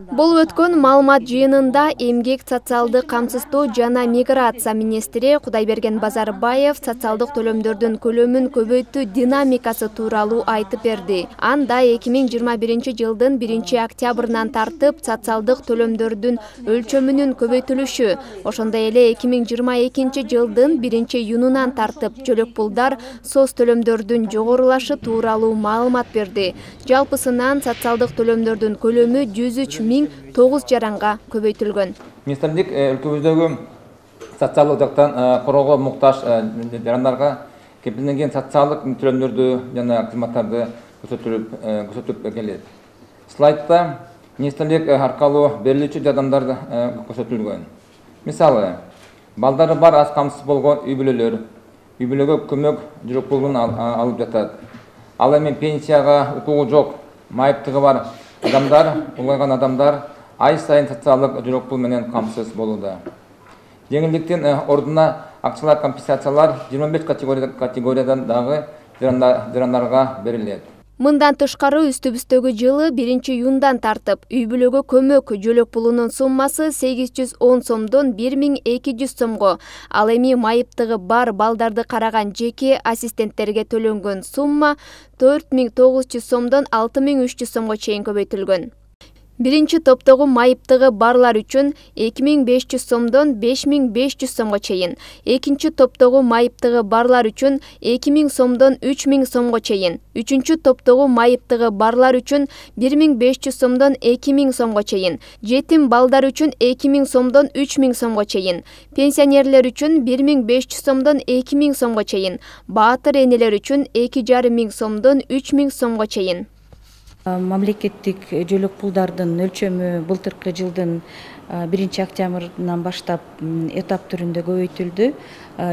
Бул өткөн маалымат жыйынында эмгек социалдык камсыздоо жана миграция министри Кудайберген Базарбаев социалдык төлөмдөрдүн көлөмүн көбөйтүү динамикасы тууралуу айтып берди. Анда 2021 жылдын 1-октябрынан тартып социалдык төлөмдөрдүн өлчөмүнүн көбөйтүлүшү, ошондой эле 2022 жылдын 1-июнунан тартып жөлөк пулдар соц төлөмдөрдүн жогорулашы тууралуу маалымат берди. Жалпысынан социалдык төлөмдөрдүн көлөмү 103.009 жаранга көбөйтүлгөн. Министрлик өлкөбүздөгү социалдык жактан короого муктаж жарандарга кепилденген социалдык төлөмдөрдү жана кызматтарды көрсөтүп келет. Слайдта министрлик аркылуу берилүүчү жардамдар көрсөтүлгөн. Мисалы, балдары бар аз камсыз болгон үй бүлөгө көмөк жүрөк пулун алып жатат. Ал эми пенсияга укугу жок, майыптыгы бар адамдар, улгайган адамдар ай сайын социалдык жүрөк пул менен камсыз болууда. Жеңилдиктин ордуна акчалар компенсациялар 25 категориядан дагы жарандарга берилет. Мындан тышкары үстүбүздөгү жылы 1-июндан тартып үй бүлөгө көмөк жөлөк пулунун суммасы 810 сомдон 1200 сомго, ал эми майыптыгы бар балдарды караган жеке ассистенттерге төлөнгөн сумма 4900 сомдон 6300 сомго чейин көбөйтүлгөн. Биринчи топтогу майыптыгы барлар үчүн 2500 сомдон 5500 сомго чейин, экинчи топтогу майыптыгы барлар үчүн 2000 сомдон 3000 сомго чейин, үчүнчү топтогу майыптыгы барлар үчүн 1500 сомдон 2000 сомго чейин, жетим балдар үчүн 2000 сомдон 3000 сомго чейин, пенсионерлер үчүн 1500 сомдон 2000 сомго чейин, баатыр энелер үчүн 2500 сомдон 3000 сомго чейин. Мамлекеттик жөлөк пулдардын өлчөмү былтыркы жылдын 1-октябрынан баштап этап түрүндө көбөйтүлдү.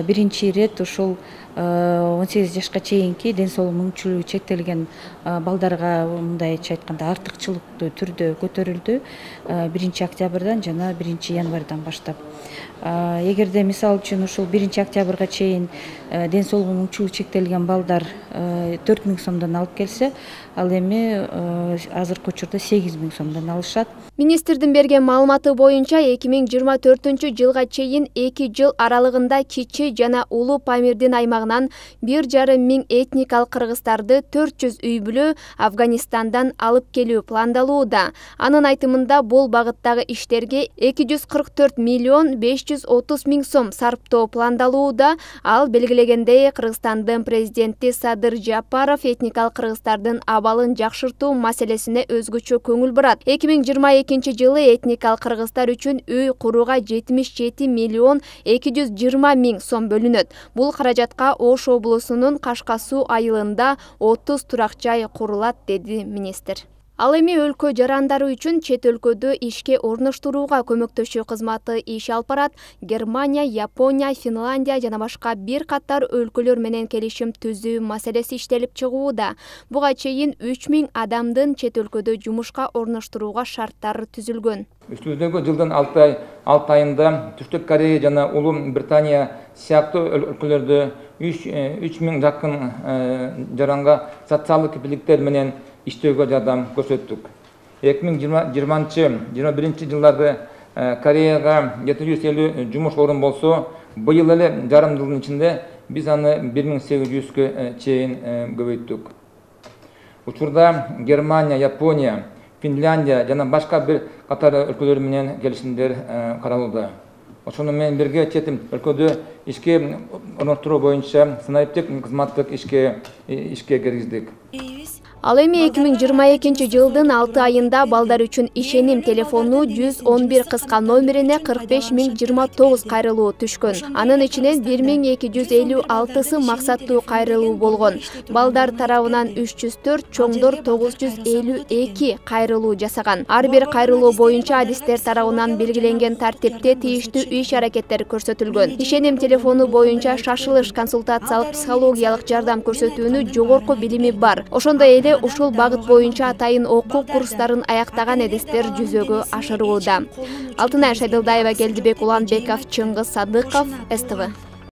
Биринчи ирет ушул 18 жашка чейинки ден соолук мүмкүнчүлүгү чектелген балдарга мындайча айтканда артыкчылыктуу түрдө көтөрүлдү 1-октябрдан жана 1-январдан баштап. Эгерде мисалы үчүн ушул 1-октябрга чейин ден соолугу мүмкүнчүлүгү чектелген балдар 4000 сомдон алып келсе, ал эми азыркы учурда 8000 сомдон алышат. Министрдин берген маалыматы боюнча 2024 жылга чейин 2 жыл аралыгында Кичи жана Улуу Памирдин аймагынан 1,5 этникалык кыргыздарды 400 үй бүлө Афганистандан алып келүү пландалууда. Анын айтымында бул багыттагы иштерге 244 миллион 530 миң сом сарптоо пландалууда. Ал белгилегендей, Кыргызстандын президенти Садыр Жапаров этникалык кыргыздардын абалын жакшыртуу маселесине өзгөчө көңүл бурат. 2022 жылы этникалык кыргыздар үчүн үй курууга 77 миллион 220 миң сом бөлүнөт. Бул каражатка Ош облусунун Кашкасуу айылында 30 турак жай курулат, деди министр. Ал эми өлкө жарандары үчүн чет өлкөдө ишке орноштурууга көмөктөшүү кызматы иш алып барат. Германия, Япония, Финландия жана башка бир катар өлкөлөр менен келишим түзүү маселеси иштелип чыгууда. Буга чейин 3000 адамдын чет өлкөдө жумушка орноштурууга шарттар түзүлгөн. Үстүбүздөгү жылдын 6 айында Түштүк Корея жана Улуу Британия сыяктуу өлкөлөрдө 3000 жакын жаранга социалдык кепилдиктер менен иштөөгө жардам көрсөттүк. 2020-21 жылдары Кореяга 750 жумуш орун болсо, быйыл эле жарым жылдын ичинде биз аны 1800-кө чейин көбөйттүк. Учурда Германия, Япония, Финляндия жана башка бир катар өлкөлөр менен келишимдер каралууда. Ошону менен бирге чет өлкөдө ишке орноштуруу боюнча санариптик кызматтык ишке киргиздик. Ал эми 2022 жылдын 6 айында балдар үчүн ишеним телефону 111 кыска номерине 45029 кайрылуу түшкөн. Анын ичинен 1256сы максаттуу кайрылуу болгон. Балдар тарабынан 304, чоңдор 952 кайрылуу жасаган. Ар бир кайрылуу боюнча адистер тарабынан белгиленген тартипте тийиштүү иш-аракеттер көрсөтүлгөн. Ишеним телефону боюнча шашылыш консультациялык психологиялык жардам көрсөтүүнү жогорку билими бар. Ошондой эле ушул багыт боюнча атайын окуу курстарын аяктаган эдистер жүзөгө ашырууда. Алтынай Шайдылдаева, Келдибек Уланбеков, Чыңгыз Садыков, СТВ.